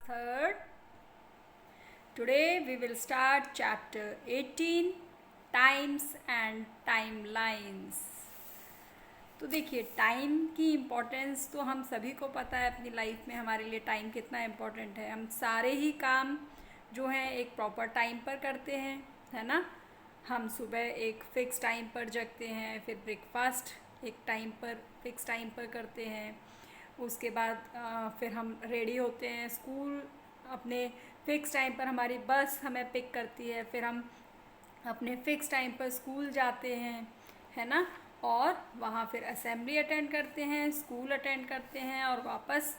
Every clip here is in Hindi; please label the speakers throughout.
Speaker 1: Third, today we will start chapter 18, Times and Timelines. तो देखिए, टाइम की इम्पोर्टेंस तो हम सभी को पता है अपनी लाइफ में हमारे लिए टाइम कितना इम्पोर्टेंट है। हम सारे ही काम जो हैं एक प्रॉपर टाइम पर करते हैं, है ना। हम सुबह एक फ़िक्स टाइम पर जगते हैं, फिर ब्रेकफास्ट एक टाइम पर फिक्स टाइम पर करते हैं। उसके बाद फिर हम रेडी होते हैं, स्कूल अपने फ़िक्स टाइम पर हमारी बस हमें पिक करती है, फिर हम अपने फ़िक्स टाइम पर स्कूल जाते हैं, है ना। और वहाँ फिर असेंबली अटेंड करते हैं, स्कूल अटेंड करते हैं और वापस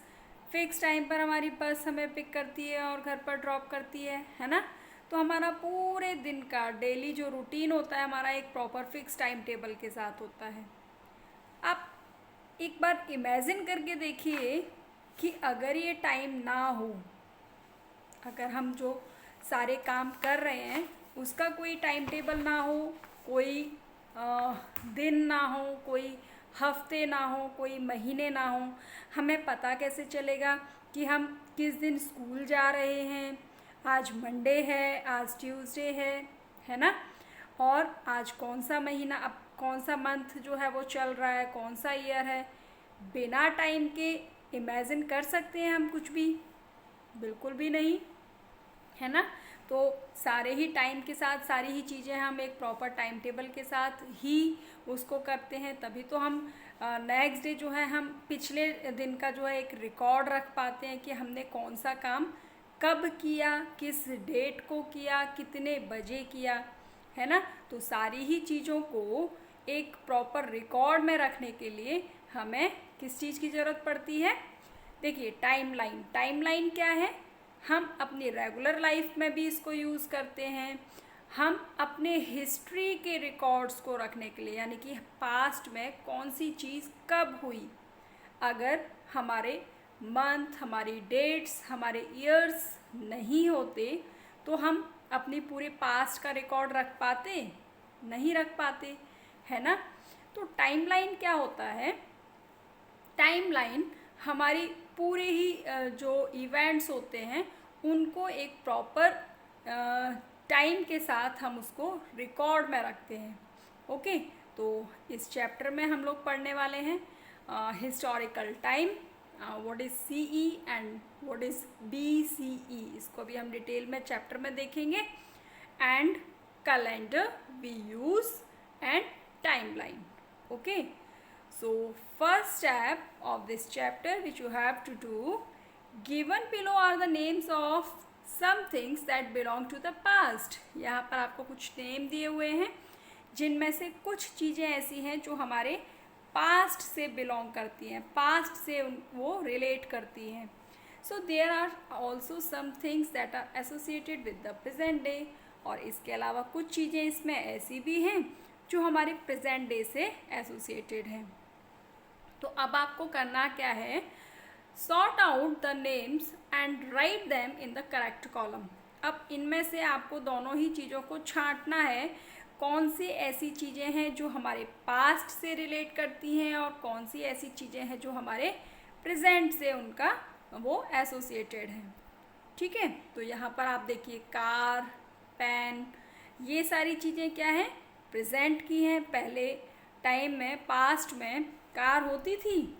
Speaker 1: फ़िक्स टाइम पर हमारी बस हमें पिक करती है और घर पर ड्रॉप करती है ना। तो हमारा पूरे दिन का डेली जो रूटीन होता है हमारा एक प्रॉपर फिक्स टाइम टेबल के साथ होता है। आप एक बार इमेजिन करके देखिए कि अगर ये टाइम ना हो, अगर हम जो सारे काम कर रहे हैं उसका कोई टाइम टेबल ना हो, कोई दिन ना हो, कोई हफ्ते ना हो, कोई महीने ना हो, हमें पता कैसे चलेगा कि हम किस दिन स्कूल जा रहे हैं। आज मंडे है, आज ट्यूसडे है ना। और आज कौन सा महीना, अब कौन सा मंथ जो है वो चल रहा है, कौन सा ईयर है। बिना टाइम के इमेजिन कर सकते हैं हम कुछ भी? बिल्कुल भी नहीं, है ना। तो सारे ही टाइम के साथ सारी ही चीज़ें हम एक प्रॉपर टाइम टेबल के साथ ही उसको करते हैं, तभी तो हम नेक्स्ट डे जो है हम पिछले दिन का जो है एक रिकॉर्ड रख पाते हैं कि हमने कौन सा काम कब किया, किस डेट को किया, कितने बजे किया, है ना। तो सारी ही चीज़ों को एक प्रॉपर रिकॉर्ड में रखने के लिए हमें किस चीज़ की ज़रूरत पड़ती है? देखिए, टाइमलाइन। टाइमलाइन क्या है? हम अपनी रेगुलर लाइफ में भी इसको यूज़ करते हैं। हम अपने हिस्ट्री के रिकॉर्ड्स को रखने के लिए, यानी कि पास्ट में कौन सी चीज़ कब हुई, अगर हमारे मंथ, हमारी डेट्स, हमारे ईयर्स नहीं होते तो हम अपनी पूरे पास्ट का रिकॉर्ड रख पाते? नहीं रख पाते, है ना। तो टाइमलाइन क्या होता है? टाइमलाइन हमारी पूरे ही जो इवेंट्स होते हैं उनको एक प्रॉपर टाइम के साथ हम उसको रिकॉर्ड में रखते हैं। ओके, तो इस चैप्टर में हम लोग पढ़ने वाले हैं historical time, what is CE and what is BCE. इसको भी हम डिटेल में चैप्टर में देखेंगे। And calendar we use and timeline. Okay, so first step of this chapter which you have to do, given below are the names of some things that belong to the past। यहाँ पर आपको कुछ नेम दिए हुए हैं जिनमें से कुछ चीज़ें ऐसी हैं जो हमारे पास्ट से बिलोंग करती हैं, पास्ट से वो रिलेट करती हैं। So there are also some things that are associated with the present day. और इसके अलावा कुछ चीज़ें इसमें ऐसी भी हैं जो हमारे प्रेजेंट डे से एसोसिएटेड हैं। तो अब आपको करना क्या है? Sort out the names and write them in the correct column. अब इनमें से आपको दोनों ही चीज़ों को छांटना है, कौन सी ऐसी चीज़ें हैं जो हमारे पास्ट से रिलेट करती हैं और कौन सी ऐसी चीज़ें हैं जो हमारे प्रेजेंट से उनका वो एसोसिएटेड है। ठीक है, तो यहाँ पर आप देखिए कार, पेन, ये सारी चीज़ें क्या हैं? प्रेजेंट की हैं। पहले टाइम में, पास्ट में कार होती थी?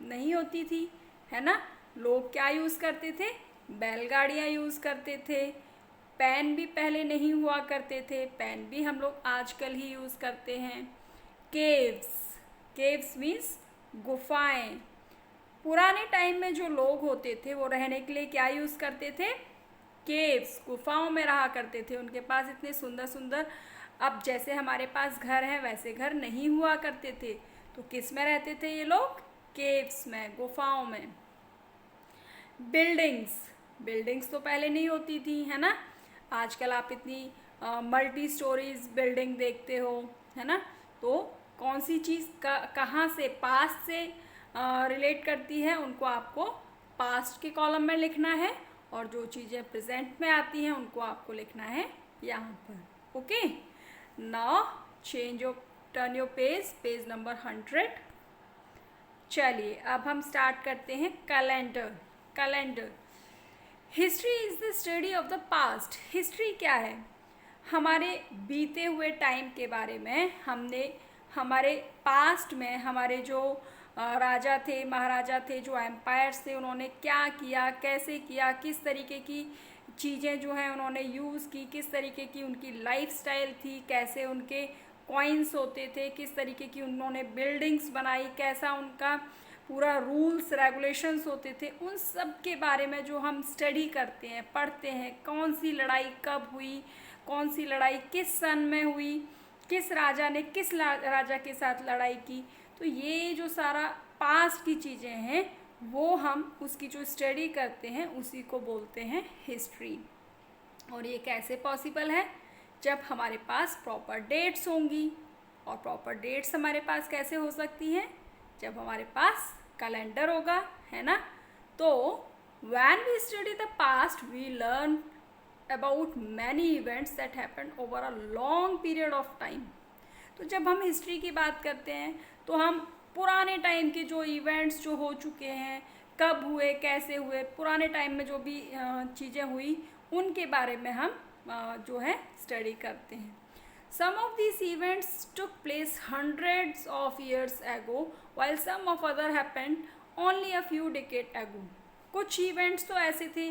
Speaker 1: नहीं होती थी, है ना। लोग क्या यूज़ करते थे? बैलगाड़ियाँ यूज़ करते थे। पेन भी पहले नहीं हुआ करते थे, पेन भी हम लोग आजकल ही यूज़ करते हैं। केव्स, केव्स मीन्स गुफाएं। पुराने टाइम में जो लोग होते थे वो रहने के लिए क्या यूज़ करते थे? केव्स, गुफाओं में रहा करते थे। उनके पास इतने सुंदर सुंदर, अब जैसे हमारे पास घर हैं वैसे घर नहीं हुआ करते थे, तो किस में रहते थे ये लोग? केव्स में, गुफाओं में। बिल्डिंग्स, बिल्डिंग्स तो पहले नहीं होती थी, है ना। आजकल आप इतनी मल्टी स्टोरीज बिल्डिंग देखते हो, है ना। तो कौन सी चीज़ कहाँ से, पास्ट से रिलेट करती है, उनको आपको पास्ट के कॉलम में लिखना है, और जो चीज़ें प्रेजेंट में आती हैं उनको आपको लिखना है यहाँ पर। Okay, now change your, turn your page, page number 100। चलिए अब हम स्टार्ट करते हैं calendar. Calendar, history is the study of the past. History क्या है? हमारे बीते हुए टाइम के बारे में हमने हमारे पास्ट में हमारे जो राजा थे, महाराजा थे, जो एम्पायर्स थे, उन्होंने क्या किया, कैसे किया, किस तरीके की चीज़ें जो हैं उन्होंने यूज़ की, किस तरीके की उनकी लाइफस्टाइल थी, कैसे उनके कॉइन्स होते थे, किस तरीके की उन्होंने बिल्डिंग्स बनाई, कैसा उनका पूरा रूल्स रेगुलेशंस होते थे, उन सब के बारे में जो हम स्टडी करते हैं, पढ़ते हैं, कौन सी लड़ाई कब हुई, कौन सी लड़ाई किस सन में हुई, किस राजा ने किस राजा के साथ लड़ाई की। तो ये जो सारा पास्ट की चीज़ें हैं वो हम उसकी जो स्टडी करते हैं उसी को बोलते हैं हिस्ट्री। और ये कैसे पॉसिबल है? जब हमारे पास प्रॉपर डेट्स होंगी। और प्रॉपर डेट्स हमारे पास कैसे हो सकती हैं? जब हमारे पास कैलेंडर होगा, है ना। तो when we study the past we learn about many events that happened over a long period of time. तो जब हम हिस्ट्री की बात करते हैं तो हम पुराने टाइम के जो इवेंट्स जो हो चुके हैं, कब हुए, कैसे हुए, पुराने टाइम में जो भी चीज़ें हुई उनके बारे में हम जो है स्टडी करते हैं। Some of these events took place hundreds of years ago, while some of other happened only a few decades ago. कुछ इवेंट्स तो ऐसे थे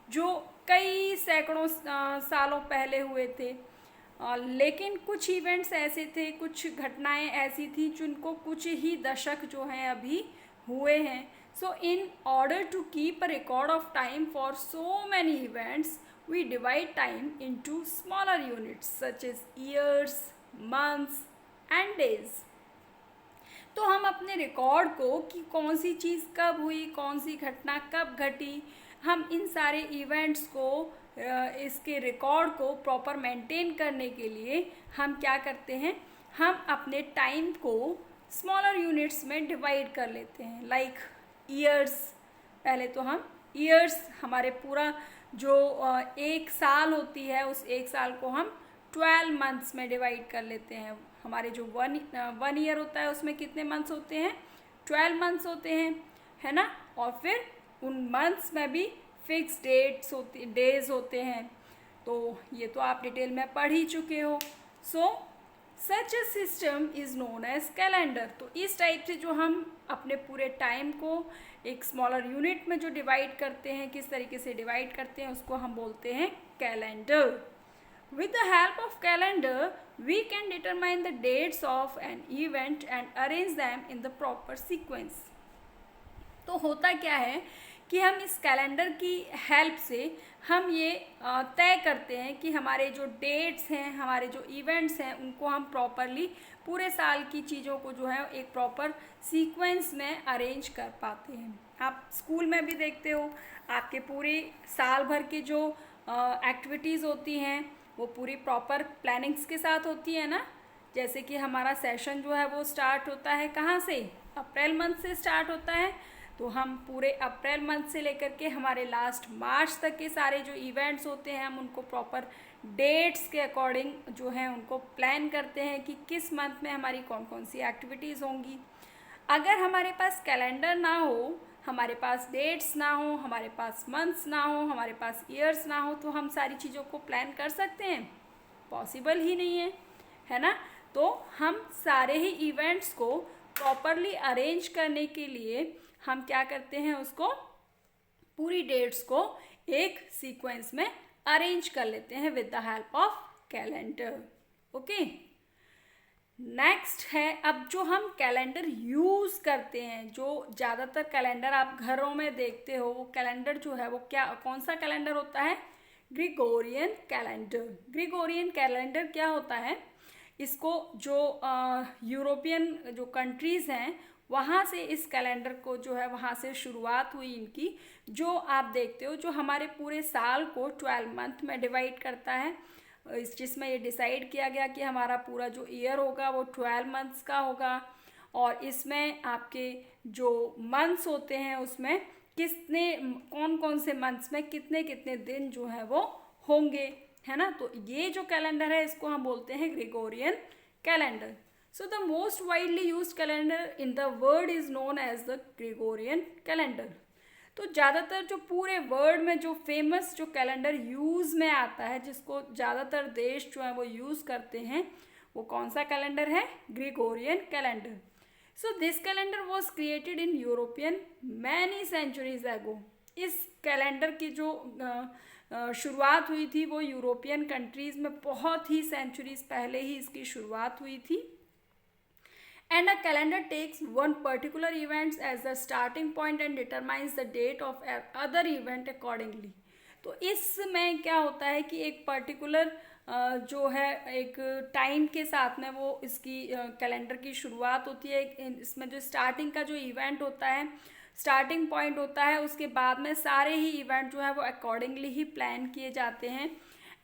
Speaker 1: जो कई सैकड़ों सालों पहले हुए थे, लेकिन कुछ इवेंट्स ऐसे थे, कुछ घटनाएं ऐसी थी जिनको कुछ ही दशक जो हैं अभी हुए हैं। So in order to keep a record of time for so many events we divide time into smaller units such as years, months and days. तो हम अपने रिकॉर्ड को कि कौन सी चीज़ कब हुई, कौन सी घटना कब घटी, हम इन सारे इवेंट्स को इसके रिकॉर्ड को प्रॉपर मेंटेन करने के लिए हम क्या करते हैं, हम अपने टाइम को स्मॉलर यूनिट्स में डिवाइड कर लेते हैं। लाइक ईयर्स, पहले तो हम ईयर्स, हमारे पूरा जो एक साल होती है उस एक साल को हम 12 मंथ्स में डिवाइड कर लेते हैं। हमारे जो वन ईयर होता है उसमें कितने मंथ्स होते हैं? 12 मंथ्स होते हैं, है ना। और फिर उन मंथ्स में भी फिक्स डेज होते हैं। तो ये तो आप डिटेल में पढ़ ही चुके हो। So such a system is known as calendar. तो इस टाइप से जो हम अपने पूरे टाइम को एक स्मॉलर यूनिट में जो डिवाइड करते हैं, किस तरीके से डिवाइड करते हैं, उसको हम बोलते हैं calendar. With the help of calendar we can determine the dates of an event and arrange them in the proper sequence. तो होता क्या है कि हम इस कैलेंडर की हेल्प से हम ये तय करते हैं कि हमारे जो डेट्स हैं, हमारे जो इवेंट्स हैं, उनको हम प्रॉपरली पूरे साल की चीज़ों को जो है एक प्रॉपर सीक्वेंस में अरेंज कर पाते हैं। आप स्कूल में भी देखते हो, आपके पूरे साल भर के जो एक्टिविटीज़ होती हैं वो पूरी प्रॉपर प्लानिंग्स के साथ होती है ना। जैसे कि हमारा सेशन जो है वो स्टार्ट होता है कहाँ से? अप्रैल मंथ से स्टार्ट होता है। तो हम पूरे अप्रैल मंथ से लेकर के हमारे लास्ट मार्च तक के सारे जो इवेंट्स होते हैं हम उनको प्रॉपर डेट्स के अकॉर्डिंग जो है उनको प्लान करते हैं कि किस मंथ में हमारी कौन कौन सी एक्टिविटीज़ होंगी। अगर हमारे पास कैलेंडर ना हो, हमारे पास डेट्स ना हो, हमारे पास मंथ्स ना हो, हमारे पास ईयर्स ना हो, तो हम सारी चीज़ों को प्लान कर सकते हैं? पॉसिबल ही नहीं है ना। तो हम सारे ही इवेंट्स को प्रॉपरली अरेंज करने के लिए हम क्या करते हैं, उसको पूरी डेट्स को एक सीक्वेंस में अरेंज कर लेते हैं with the help of calendar. Okay, next है अब जो हम कैलेंडर यूज़ करते हैं, जो ज़्यादातर कैलेंडर आप घरों में देखते हो, वो कैलेंडर जो है वो कौन सा कैलेंडर होता है? Gregorian calendar. ग्रिगोरियन कैलेंडर क्या होता है? इसको जो यूरोपियन जो कंट्रीज़ हैं वहाँ से इस कैलेंडर को जो है वहाँ से शुरुआत हुई इनकी। जो आप देखते हो जो हमारे पूरे साल को 12 मंथ में डिवाइड करता है, जिसमें ये डिसाइड किया गया कि हमारा पूरा जो ईयर होगा वो 12 मंथ्स का होगा। और इसमें आपके जो मंथ्स होते हैं उसमें कौन कौन से मंथ्स में कितने कितने दिन जो है वो होंगे, है ना। तो ये जो कैलेंडर है इसको हम बोलते हैं Gregorian calendar. So the most widely used calendar in the world is known as the Gregorian calendar. तो ज़्यादातर जो पूरे वर्ल्ड में जो फेमस जो कैलेंडर यूज़ में आता है, जिसको ज़्यादातर देश जो है वो यूज़ करते हैं, वो कौन सा कैलेंडर है? Gregorian calendar. So this calendar was created in European many centuries ago. इस कैलेंडर की जो शुरुआत हुई थी वो यूरोपियन कंट्रीज़ में बहुत ही सेंचुरीज पहले ही इसकी शुरुआत हुई थी. And a calendar takes one particular event as the starting point and determines the date of other event accordingly. तो इसमें क्या होता है कि एक पर्टिकुलर जो है एक टाइम के साथ में वो इसकी कैलेंडर की शुरुआत होती है. इसमें जो स्टार्टिंग का जो इवेंट होता है, स्टार्टिंग पॉइंट होता है, उसके बाद में सारे ही इवेंट जो है वो अकॉर्डिंगली ही प्लान किए जाते हैं.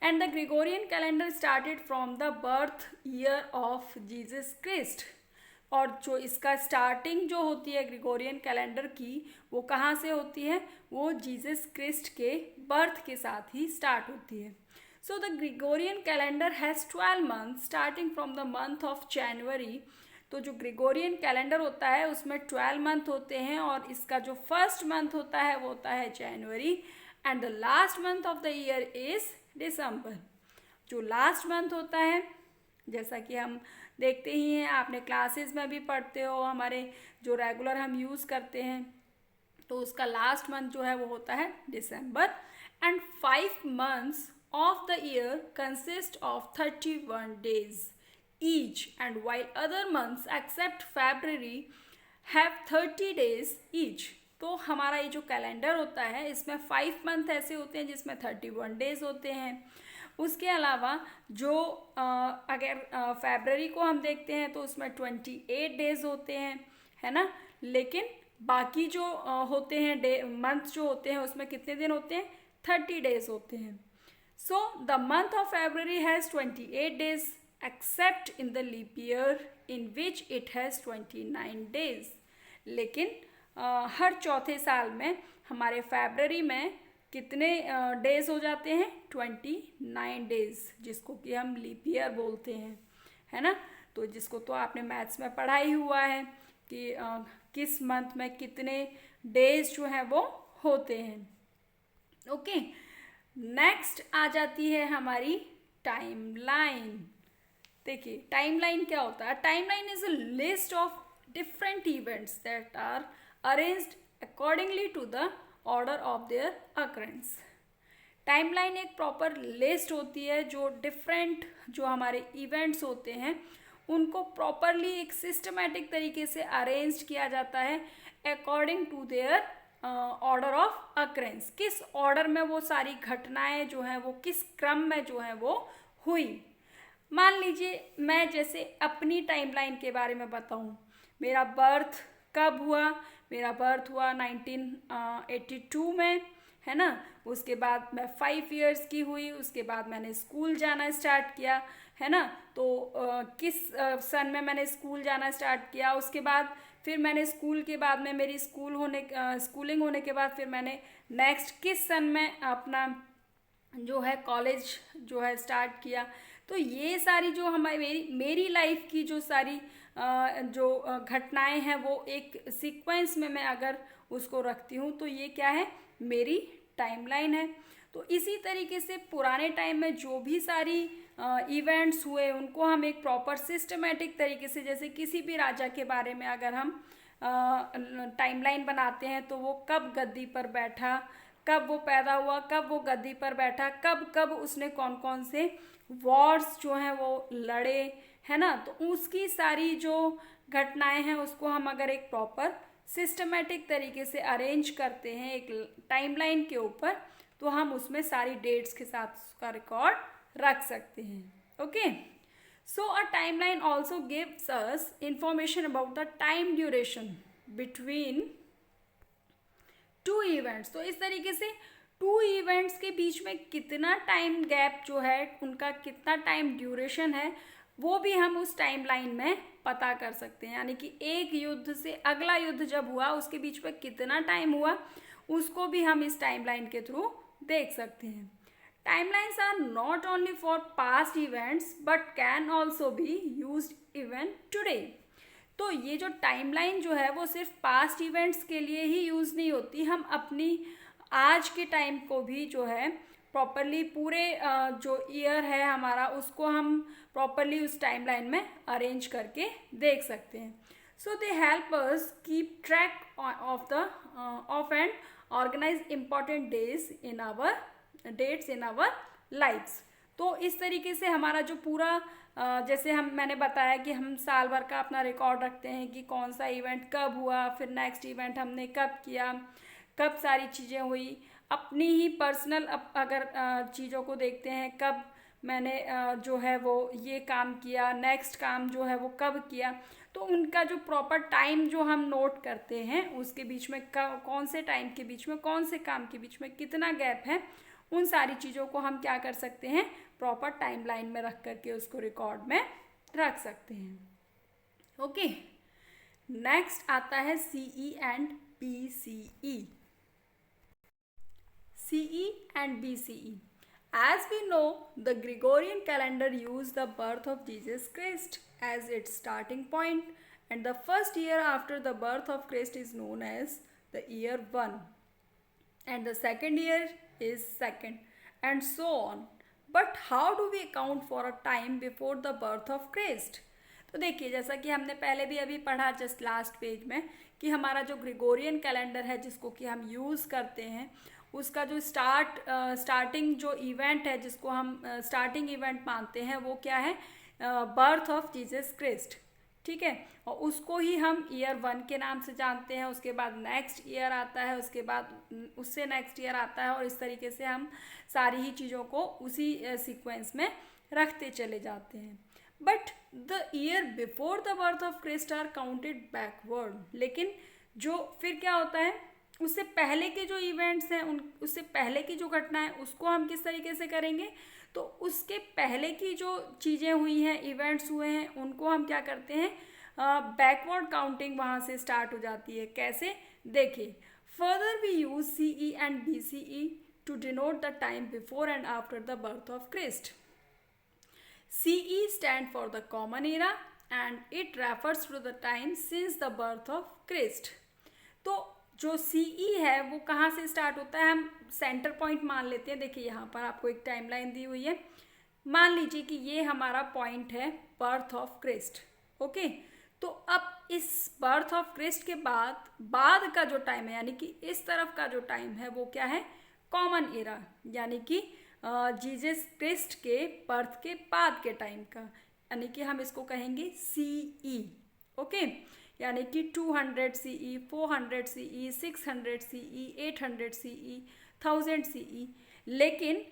Speaker 1: And the Gregorian calendar started from the birth year of Jesus Christ. और जो इसका स्टार्टिंग जो होती है ग्रिगोरियन कैलेंडर की, वो कहाँ से होती है? वो जीसस क्रिस्ट के बर्थ के साथ ही स्टार्ट होती है. So the Gregorian calendar has 12 month starting from the month of January. तो जो ग्रिगोरियन कैलेंडर होता है उसमें 12 मंथ होते हैं और इसका जो फर्स्ट मंथ होता है वो होता है जनवरी. And the last month of the year is December. जो लास्ट मंथ होता है, जैसा कि हम देखते ही हैं, आपने क्लासेस में भी पढ़ते हो, हमारे जो रेगुलर हम यूज़ करते हैं, तो उसका लास्ट मंथ जो है वो होता है दिसंबर. And 5 months of the year consist of 31 days each, and while other months except February have 30 days each. तो हमारा ये जो कैलेंडर होता है इसमें 5 मंथ ऐसे होते हैं जिसमें 31 days होते हैं. उसके अलावा जो अगर फरवरी को हम देखते हैं तो उसमें 28 डेज होते हैं, है ना. लेकिन बाकी जो होते हैं मंथ जो होते हैं उसमें कितने दिन होते हैं? 30 डेज होते हैं. So the month of February has 28 days except in the leap year in which it has 29 days. लेकिन हर चौथे साल में हमारे फरवरी में कितने डेज हो जाते हैं? 29 डेज, जिसको कि हम लीप ईयर बोलते हैं, है ना. तो जिसको तो आपने मैथ्स में पढ़ा ही हुआ है कि किस मंथ में कितने डेज जो है वो होते हैं. ओके, नेक्स्ट आ जाती है हमारी टाइम लाइन. देखिए टाइम लाइन क्या होता है? Timeline is a list of different events that are arranged accordingly to the order of their occurrence. Timeline एक प्रॉपर लिस्ट होती है जो डिफरेंट जो हमारे इवेंट्स होते हैं उनको प्रॉपरली एक सिस्टमेटिक तरीके से अरेंज किया जाता है according to their order of occurrence. किस ऑर्डर में वो सारी घटनाएं जो हैं वो किस क्रम में जो है वो हुई. मान लीजिए मैं जैसे अपनी टाइमलाइन के बारे में बताऊं, मेरा बर्थ कब हुआ? मेरा बर्थ हुआ 1982 में, है ना. उसके बाद मैं 5 years की हुई, उसके बाद मैंने स्कूल जाना स्टार्ट किया, है ना. तो किस सन में मैंने स्कूल जाना स्टार्ट किया, उसके बाद फिर मैंने स्कूल के बाद में मेरी स्कूलिंग होने के बाद फिर मैंने नेक्स्ट किस सन में अपना जो है कॉलेज जो है स्टार्ट किया. तो ये सारी जो हमारी मेरी लाइफ की जो सारी जो घटनाएं हैं वो एक सीक्वेंस में मैं अगर उसको रखती हूँ तो ये क्या है? मेरी टाइमलाइन है. तो इसी तरीके से पुराने टाइम में जो भी सारी इवेंट्स हुए उनको हम एक प्रॉपर सिस्टमेटिक तरीके से, जैसे किसी भी राजा के बारे में अगर हम टाइमलाइन बनाते हैं तो वो कब गद्दी पर बैठा, कब वो पैदा हुआ, कब वो गद्दी पर बैठा, कब कब उसने कौन कौन से वॉर्स जो हैं वो लड़े, है ना. तो उसकी सारी जो घटनाएं हैं उसको हम अगर एक प्रॉपर सिस्टमेटिक तरीके से अरेंज करते हैं एक टाइमलाइन के ऊपर, तो हम उसमें सारी डेट्स के साथ उसका रिकॉर्ड रख सकते हैं. Okay, so a timeline also gives us information about the time duration between 2 events. तो इस तरीके से 2 इवेंट्स के बीच में कितना टाइम गैप जो है, उनका कितना टाइम ड्यूरेशन है, वो भी हम उस टाइमलाइन में पता कर सकते हैं. यानी कि एक युद्ध से अगला युद्ध जब हुआ उसके बीच में कितना टाइम हुआ, उसको भी हम इस टाइमलाइन के थ्रू देख सकते हैं. Timelines are not only for past events but can also be used even today. तो ये जो टाइमलाइन जो है वो सिर्फ पास्ट इवेंट्स के लिए ही यूज़ नहीं होती, हम अपनी आज के टाइम को भी जो है प्रॉपरली पूरे जो ईयर है हमारा उसको हम प्रॉपरली उस टाइमलाइन में अरेंज करके देख सकते हैं. So they help us keep track of and organise important dates in our lifes. तो इस तरीके से हमारा जो पूरा जैसे मैंने बताया कि हम साल भर का अपना रिकॉर्ड रखते हैं कि कौन सा इवेंट कब हुआ, फिर नेक्स्ट इवेंट हमने कब किया, कब सारी चीज़ें हुई. अपनी ही पर्सनल अगर चीज़ों को देखते हैं, कब मैंने जो है वो ये काम किया, नेक्स्ट काम जो है वो कब किया, तो उनका जो प्रॉपर टाइम जो हम नोट करते हैं उसके बीच में कौन से टाइम के बीच में कौन से काम के बीच में कितना गैप है, उन सारी चीज़ों को हम क्या कर सकते हैं प्रॉपर टाइमलाइन में रख करके उसको रिकॉर्ड में रख सकते हैं. ओके, नेक्स्ट आता है CE and BCE. CE and BCE. As we know, the Gregorian calendar used the birth of Jesus Christ as its starting point, and the first year after the birth of Christ is known as the year 1, and the second year is second, and so on. But how do we account for a time before the birth of Christ? तो देखिए, जैसा कि हमने पहले भी अभी पढ़ा जस्ट लास्ट पेज में कि हमारा जो ग्रेगोरियन कैलेंडर है जिसको कि हम यूज़ करते हैं, उसका जो स्टार्टिंग जो इवेंट है जिसको हम स्टार्टिंग इवेंट मानते हैं वो क्या है, बर्थ ऑफ जीसस क्रिस्ट. ठीक है, और उसको ही हम ईयर 1 के नाम से जानते हैं. उसके बाद नेक्स्ट ईयर आता है, उसके बाद उससे नेक्स्ट ईयर आता है, और इस तरीके से हम सारी ही चीज़ों को उसी सीक्वेंस में रखते चले जाते हैं. But the year before the birth of Christ are counted backward. लेकिन जो फिर क्या होता है, उससे पहले के जो इवेंट्स हैं उससे पहले की जो घटना है उसको हम किस तरीके से करेंगे, तो उसके पहले की जो चीज़ें हुई हैं, इवेंट्स हुए हैं, उनको हम क्या करते हैं बैकवर्ड काउंटिंग वहाँ से स्टार्ट हो जाती है. कैसे, देखिए, further we use CE and BCE to denote the time before and after the birth of Christ. CE stand for the common era and it refers to the time since the birth of Christ. तो जो CE है वो कहाँ से स्टार्ट होता है, हम सेंटर पॉइंट मान लेते हैं. देखिए यहाँ पर आपको एक टाइमलाइन दी हुई है. मान लीजिए कि ये हमारा पॉइंट है बर्थ ऑफ क्रिस्ट. ओके, तो अब इस बर्थ ऑफ क्रिस्ट के बाद का जो टाइम है, यानी कि इस तरफ का जो टाइम है वो क्या है, कॉमन एरा, यानी कि जीसस क्रिस्ट के बर्थ के बाद के टाइम का, यानी कि हम इसको कहेंगे CE. ओके, यानी कि 200 CE, 400 CE, 600 CE, 800 CE, 1000 CE. लेकिन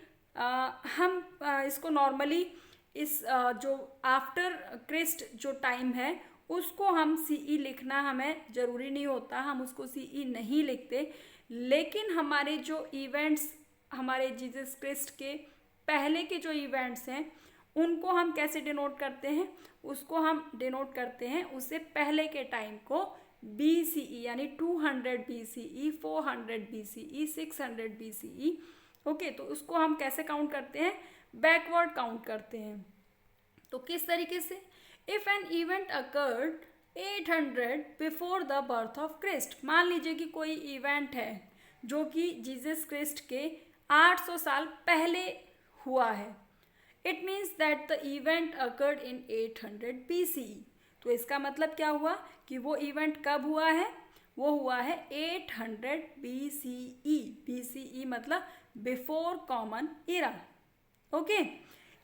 Speaker 1: हम इसको नॉर्मली इस जो आफ्टर क्रिस्ट जो टाइम है उसको हम CE लिखना हमें ज़रूरी नहीं होता, हम उसको CE नहीं लिखते. लेकिन हमारे जो इवेंट्स, हमारे जीसस क्रिस्ट के पहले के जो इवेंट्स हैं उनको हम कैसे डिनोट करते हैं, उसको हम डिनोट करते हैं उससे पहले के टाइम को BCE, यानी 200 BCE, 400 BCE, 600 BCE. ओके, तो उसको हम कैसे काउंट करते हैं, बैकवर्ड काउंट करते हैं. तो किस तरीके से, if an event occurred 800 before the birth of Christ. मान लीजिए कि कोई इवेंट है जो कि जीसस क्रिस्ट के 800 साल पहले हुआ है. It means that the event occurred in 800 BCE. तो इसका मतलब क्या हुआ कि वो इवेंट कब हुआ है, वो हुआ है 800 BCE. BCE मतलब बिफोर कॉमन इरा. ओके,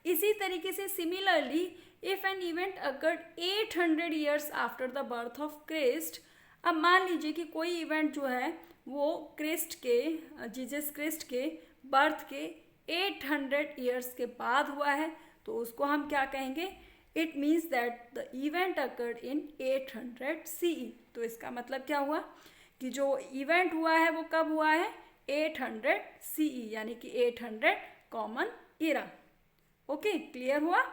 Speaker 1: इसी तरीके से similarly if an event occurred 800 years after the birth of Christ. अब मान लीजिए कि कोई इवेंट जो है वो क्रिस्ट के, जीसस क्रिस्ट के बर्थ के 800 ईयर्स के बाद हुआ है, तो उसको हम क्या कहेंगे, it means that the event occurred in 800 CE. तो इसका मतलब क्या हुआ कि जो इवेंट हुआ है वो कब हुआ है, 800 CE, यानी कि 800 कॉमन इरा. ओके, क्लियर हुआ?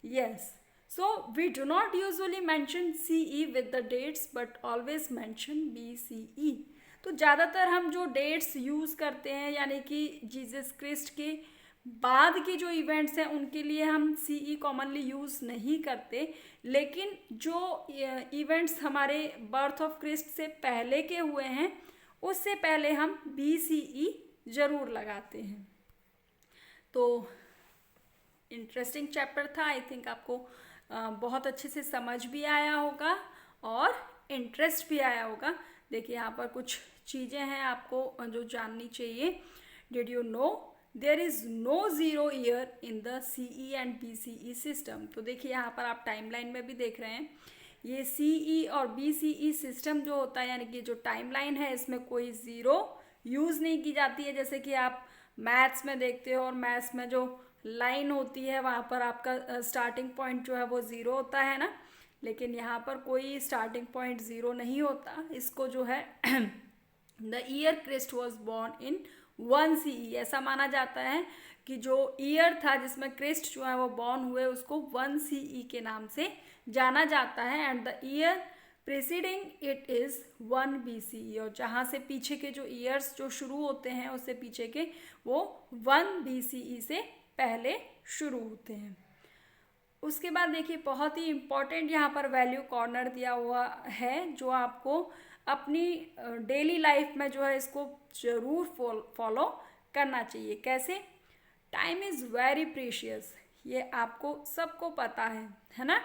Speaker 1: Yes. So we do not usually mention CE with the dates but always mention BCE. तो ज़्यादातर हम जो डेट्स यूज़ करते हैं, यानी कि जीसस क्रिस्ट के बाद के जो इवेंट्स हैं उनके लिए हम सीई कॉमनली यूज़ नहीं करते, लेकिन जो इवेंट्स हमारे बर्थ ऑफ क्रिस्ट से पहले के हुए हैं उससे पहले हम बीसीई ज़रूर लगाते हैं। तो इंटरेस्टिंग चैप्टर था, आई थिंक आपको बहुत अच्छे से समझ भी आया होगा और इंटरेस्ट भी आया होगा। देखिए यहाँ पर कुछ चीज़ें हैं आपको जो जाननी चाहिए। Did you know there is no zero year in the CE and BCE system. तो देखिए यहाँ पर आप टाइमलाइन में भी देख रहे हैं, ये सीई और बीसीई सिस्टम जो होता है, यानी कि जो टाइमलाइन है, इसमें कोई ज़ीरो यूज़ नहीं की जाती है। जैसे कि आप मैथ्स में देखते हो और मैथ्स में जो लाइन होती है वहाँ पर आपका स्टार्टिंग पॉइंट जो है वो ज़ीरो होता है ना, लेकिन यहाँ पर कोई स्टार्टिंग पॉइंट ज़ीरो नहीं होता। इसको जो है the year Christ was born in 1 CE, ऐसा माना जाता है कि जो ईयर था जिसमें क्रिस्ट जो है वो बॉर्न हुए उसको 1 CE के नाम से जाना जाता है, and the year presiding it is 1 BCE, और जहाँ से पीछे के जो ईयर्स जो शुरू होते हैं उससे पीछे के वो 1 BCE से पहले शुरू होते हैं। उसके बाद देखिए बहुत ही इम्पॉर्टेंट यहाँ पर वैल्यू कॉर्नर दिया हुआ है, जो आपको अपनी डेली लाइफ में जो है इसको ज़रूर फॉलो करना चाहिए। कैसे? टाइम इज़ वेरी प्रीशियस, ये आपको सबको पता है ना।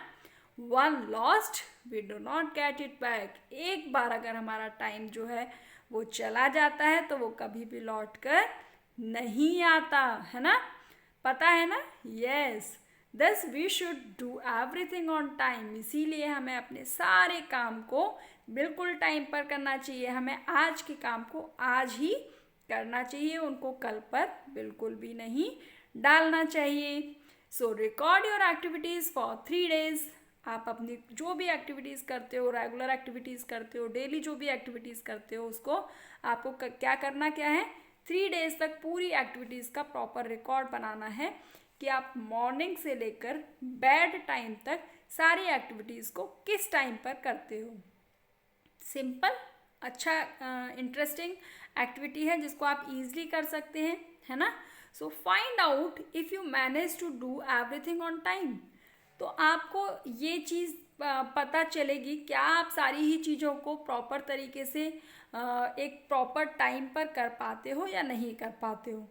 Speaker 1: One lost we do not get it back. एक बार अगर हमारा टाइम जो है वो चला जाता है तो वो कभी भी लौट कर नहीं आता है ना, पता है ना। Yes, thus we should do everything on time. इसीलिए हमें अपने सारे काम को बिल्कुल टाइम पर करना चाहिए। हमें आज के काम को आज ही करना चाहिए, उनको कल पर बिल्कुल भी नहीं डालना चाहिए। सो record your activities for 3 days। आप अपनी जो भी एक्टिविटीज़ करते हो, रेगुलर एक्टिविटीज़ करते हो, डेली जो भी एक्टिविटीज़ करते हो, उसको आपको क्या करना क्या है, 3 days तक पूरी एक्टिविटीज़ का प्रॉपर रिकॉर्ड बनाना है कि आप मॉर्निंग से लेकर बेड टाइम तक सारी एक्टिविटीज़ को किस टाइम पर करते हो। सिंपल, अच्छा, इंटरेस्टिंग एक्टिविटी है जिसको आप इजीली कर सकते हैं, है ना। So find out if you manage to do everything on time. तो आपको ये चीज़ पता चलेगी क्या आप सारी ही चीज़ों को प्रॉपर तरीके से एक प्रॉपर टाइम पर कर पाते हो या नहीं कर पाते हो।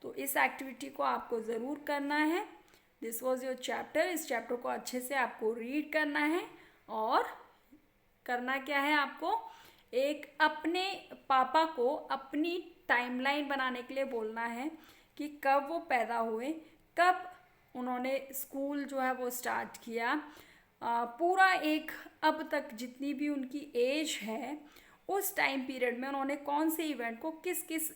Speaker 1: तो इस एक्टिविटी को आपको ज़रूर करना है। This was your chapter. इस चैप्टर को अच्छे से आपको रीड करना है और करना क्या है, आपको एक अपने पापा को अपनी टाइमलाइन बनाने के लिए बोलना है कि कब वो पैदा हुए, कब उन्होंने स्कूल जो है वो स्टार्ट किया, पूरा एक अब तक जितनी भी उनकी एज है उस टाइम पीरियड में उन्होंने कौन से इवेंट को किस किस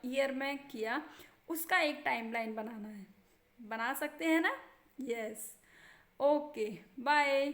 Speaker 1: ईयर में किया, उसका एक टाइमलाइन बनाना है। बना सकते हैं ना। Yes, okay, bye.